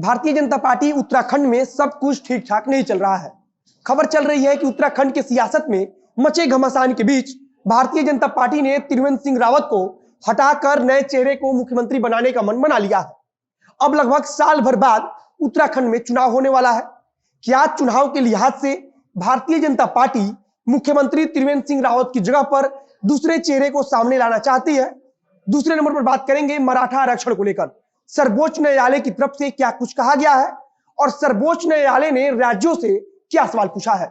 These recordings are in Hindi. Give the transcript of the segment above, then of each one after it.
भारतीय जनता पार्टी उत्तराखंड में सब कुछ ठीक ठाक नहीं चल रहा है। खबर चल रही है कि उत्तराखंड के सियासत में मचे घमासान के बीच भारतीय जनता पार्टी ने त्रिवेंद्र सिंह रावत को हटाकर नए चेहरे को मुख्यमंत्री बनाने का मन बना लिया है। अब लगभग साल भर बाद उत्तराखंड में चुनाव होने वाला है। क्या चुनाव के लिहाज से भारतीय जनता पार्टी मुख्यमंत्री त्रिवेंद्र सिंह रावत की जगह पर दूसरे चेहरे को सामने लाना चाहती है? दूसरे नंबर पर बात करेंगे मराठा आरक्षण को लेकर सर्वोच्च न्यायालय की तरफ से क्या कुछ कहा गया है और सर्वोच्च न्यायालय ने राज्यों से क्या सवाल पूछा है।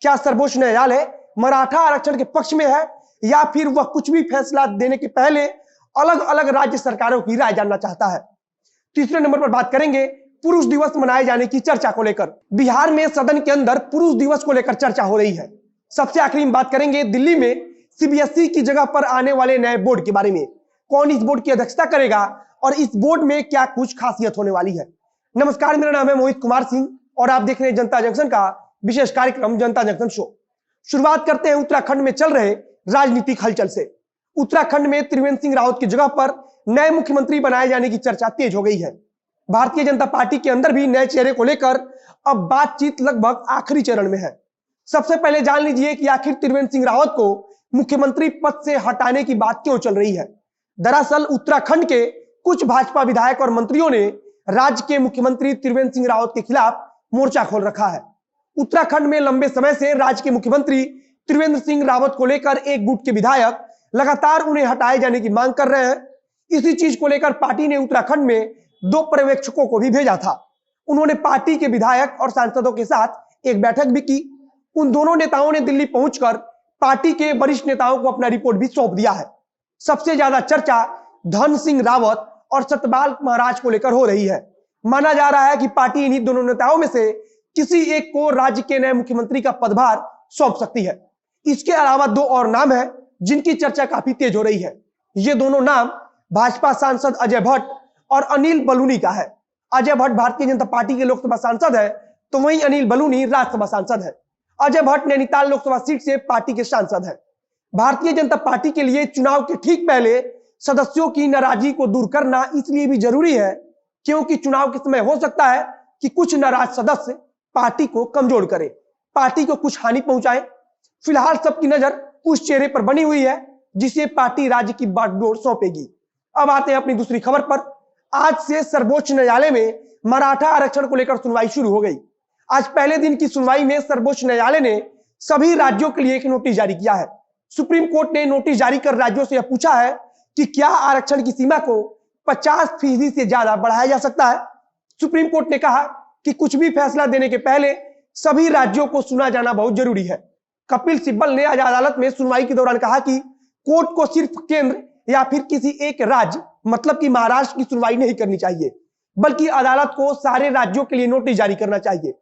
क्या सर्वोच्च न्यायालय मराठा आरक्षण के पक्ष में है या फिर वह कुछ भी फैसला देने के पहले अलग अलग राज्य सरकारों की राय जानना चाहता है। तीसरे नंबर पर बात करेंगे पुरुष दिवस मनाए जाने की चर्चा को लेकर। बिहार में सदन के अंदर पुरुष दिवस को लेकर चर्चा हो रही है। सबसे आखिरी में बात करेंगे दिल्ली में सीबीएसई की जगह पर आने वाले नए बोर्ड के बारे में। कौन इस बोर्ड की अध्यक्षता करेगा और इस बोर्ड में क्या कुछ खासियत होने वाली है। नमस्कार, मेरा नाम है मोहित कुमार सिंह और आप देख रहे हैं जनता जंक्शन का विशेष कार्यक्रम जनता जंक्शन शो। शुरुआत करते हैं उत्तराखंड में चल रहे राजनीतिक हलचल से। उत्तराखंड में त्रिवेंद्र सिंह रावत की जगह पर नए मुख्यमंत्री बनाए जाने की चर्चा तेज हो गई है। भारतीय जनता पार्टी के अंदर भी नए चेहरे को लेकर अब बातचीत लगभग आखिरी चरण में है। सबसे पहले जान लीजिए कि आखिर त्रिवेंद्र सिंह रावत को मुख्यमंत्री पद से हटाने की बात क्यों चल रही है। दरअसल उत्तराखंड के कुछ भाजपा विधायक और मंत्रियों ने राज्य के मुख्यमंत्री त्रिवेंद्र सिंह रावत के खिलाफ मोर्चा खोल रखा है। उत्तराखंड में लंबे समय से राज्य के मुख्यमंत्री त्रिवेंद्र सिंह रावत को लेकर एक गुट के विधायक लगातार उन्हें हटाए जाने की मांग कर रहे हैं। इसी चीज को लेकर पार्टी ने उत्तराखंड में 2 पर्यवेक्षकों को भी भेजा था। उन्होंने पार्टी के विधायक और सांसदों के साथ एक बैठक भी की। उन दोनों नेताओं ने दिल्ली पहुंचकर पार्टी के वरिष्ठ नेताओं को अपना रिपोर्ट भी सौंप दिया है। सबसे ज्यादा चर्चा धन सिंह रावत और सतपाल महाराज को लेकर हो रही है। माना जा रहा है कि पार्टी इन्हीं दोनों नेताओं में से किसी एक को राज्य के नए मुख्यमंत्री का पदभार सौंप सकती है। इसके अलावा 2 और नाम हैं जिनकी चर्चा काफी तेज हो रही है। ये दोनों नाम भाजपा सांसद अजय भट्ट और अनिल बलूनी का है। अजय भट्ट भारतीय जनता पार्टी के लोकसभा सांसद है तो वहीं अनिल बलूनी राज्यसभा सांसद है। अजय भट्ट नैनीताल लोकसभा सीट से पार्टी के सांसद है। भारतीय जनता पार्टी के लिए चुनाव के ठीक पहले सदस्यों की नाराजगी को दूर करना इसलिए भी जरूरी है क्योंकि चुनाव के समय हो सकता है कि कुछ नाराज सदस्य पार्टी को कमजोर करे, पार्टी को कुछ हानि पहुंचाए। फिलहाल सबकी नजर उस चेहरे पर बनी हुई है जिसे पार्टी राज्य की बागडोर सौंपेगी। अब आते हैं अपनी दूसरी खबर पर। आज से सर्वोच्च न्यायालय में मराठा आरक्षण को लेकर सुनवाई शुरू हो गई। आज पहले दिन की सुनवाई में सर्वोच्च न्यायालय ने सभी राज्यों के लिए एक नोटिस जारी किया है। सुप्रीम कोर्ट ने नोटिस जारी कर राज्यों से यह पूछा है कि क्या आरक्षण की सीमा को 50% से ज्यादा बढ़ाया जा सकता है। सुप्रीम कोर्ट ने कहा कि कुछ भी फैसला देने के पहले सभी राज्यों को सुना जाना बहुत जरूरी है। कपिल सिब्बल ने आज अदालत में सुनवाई के दौरान कहा कि कोर्ट को सिर्फ केंद्र या फिर किसी एक राज्य मतलब कि महाराष्ट्र की सुनवाई नहीं करनी चाहिए बल्कि अदालत को सारे राज्यों के लिए नोटिस जारी करना चाहिए।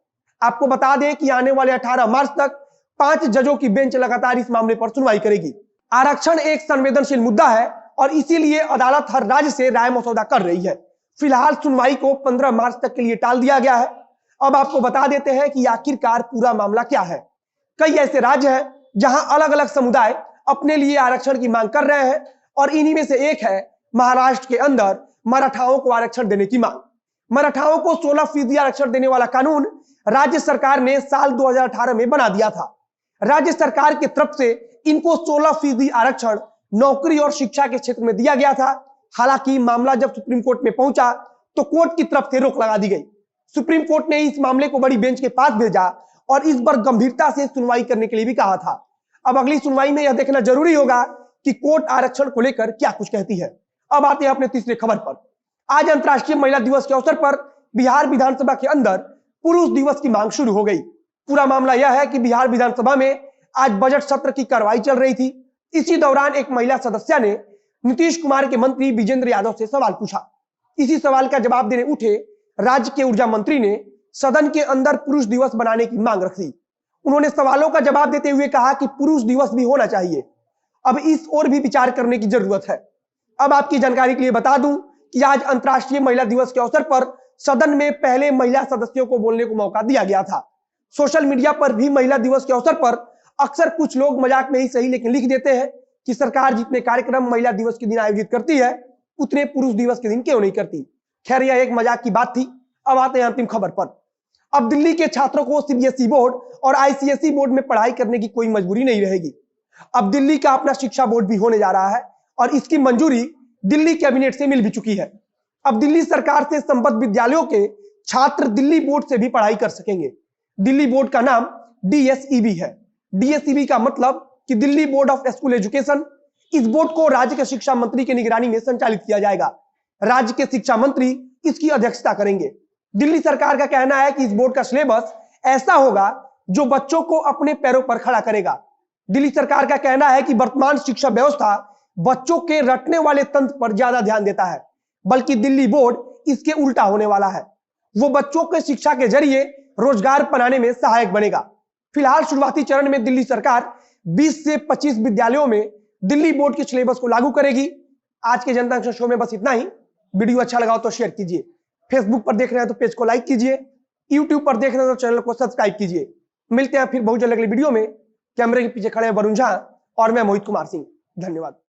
आपको बता दें कि आने वाले 18 मार्च तक 5 जजों की बेंच लगातार इस मामले पर सुनवाई करेगी। आरक्षण एक संवेदनशील मुद्दा है और इसीलिए अदालत हर राज्य से राय मसौदा कर रही है। फिलहाल सुनवाई को 15 मार्च तक के लिए टाल दिया गया है। अब आपको बता देते हैं कि आखिरकार पूरा मामला क्या है। कई ऐसे राज्य हैं जहां अलग अलग समुदाय अपने लिए आरक्षण की मांग कर रहे हैं और इन्हीं में से एक है महाराष्ट्र के अंदर मराठाओं को आरक्षण देने की मांग। मराठाओं को 16% आरक्षण देने वाला कानून राज्य सरकार ने साल 2018 में बना दिया था। राज्य सरकार की तरफ से इनको 16% आरक्षण नौकरी और शिक्षा के क्षेत्र में दिया गया था। हालांकि मामला जब सुप्रीम कोर्ट में पहुंचा तो कोर्ट की तरफ से रोक लगा दी गई। सुप्रीम कोर्ट ने इस मामले को बड़ी बेंच के पास भेजा और इस पर गंभीरता से सुनवाई करने के लिए भी कहा था। अब अगली सुनवाई में यह देखना जरूरी होगा कि कोर्ट आरक्षण को लेकर क्या कुछ कहती है। अब आते हैं अपने तीसरे खबर पर। आज अंतर्राष्ट्रीय महिला दिवस के अवसर पर बिहार विधानसभा के अंदर पुरुष दिवस की मांग शुरू हो गई। पूरा मामला यह है कि बिहार विधानसभा में आज बजट सत्र की कार्रवाई चल रही थी। इसी दौरान एक महिला सदस्य ने नीतीश कुमार के मंत्री विजेंद्र यादव से सवाल पूछा। इसी सवाल का जवाब देने उठे राज्य के ऊर्जा मंत्री ने सदन के अंदर पुरुष दिवस बनाने की मांग रखी। उन्होंने सवालों का जवाब देते हुए कहा कि पुरुष दिवस भी होना चाहिए। अब इस ओर भी विचार करने की जरूरत है। अब आपकी जानकारी के लिए बता दूं कि आज अंतर्राष्ट्रीय महिला दिवस के अवसर पर सदन में पहले महिला सदस्यों को बोलने को मौका दिया गया था। सोशल मीडिया पर भी महिला दिवस के अवसर पर अक्सर कुछ लोग मजाक में ही सही लेकिन लिख देते हैं कि सरकार जितने कार्यक्रम महिला दिवस के दिन आयोजित करती है उतने पुरुष दिवस के दिन क्यों नहीं करती। खैर, यह एक मजाक की बात थी। अब आते हैं अंतिम खबर पर। अब दिल्ली के छात्रों को सीबीएसई बोर्ड और आईसीएसई बोर्ड में पढ़ाई करने की कोई मजबूरी नहीं रहेगी। अब दिल्ली का अपना शिक्षा बोर्ड भी होने जा रहा है और इसकी मंजूरी दिल्ली कैबिनेट से मिल भी चुकी है। अब दिल्ली सरकार से संबद्ध विद्यालयों के छात्र दिल्ली बोर्ड से भी पढ़ाई कर सकेंगे। दिल्ली बोर्ड का नाम डीएसईबी है। डीएसईबी का मतलब कि Delhi board of school education. इस बोर्ड को राज्य के शिक्षा मंत्री की निगरानी में संचालित किया जाएगा। राज्य के शिक्षा मंत्री इसकी अध्यक्षता करेंगे। दिल्ली सरकार का कहना है कि इस बोर्ड का सिलेबस ऐसा होगा जो बच्चों को अपने पैरों पर खड़ा करेगा। दिल्ली सरकार का कहना है कि वर्तमान शिक्षा व्यवस्था बच्चों के रटने वाले तंत्र पर ज्यादा ध्यान देता है, बल्कि दिल्ली बोर्ड इसके उल्टा होने वाला है। वो बच्चों के शिक्षा के जरिए रोजगार बनाने में सहायक बनेगा। फिलहाल शुरुआती चरण में दिल्ली सरकार 20 से 25 विद्यालयों में दिल्ली बोर्ड के सिलेबस को लागू करेगी। आज के जनता जंक्शन शो में बस इतना ही। वीडियो अच्छा लगा हो तो शेयर कीजिए। फेसबुक पर देख रहे हैं तो पेज को लाइक कीजिए। यूट्यूब पर देख रहे हैं तो चैनल को सब्सक्राइब कीजिए। मिलते हैं फिर बहुत जल्द अगली वीडियो में। कैमरे के पीछे खड़े हैं वरुण झा और मैं मोहित कुमार सिंह। धन्यवाद।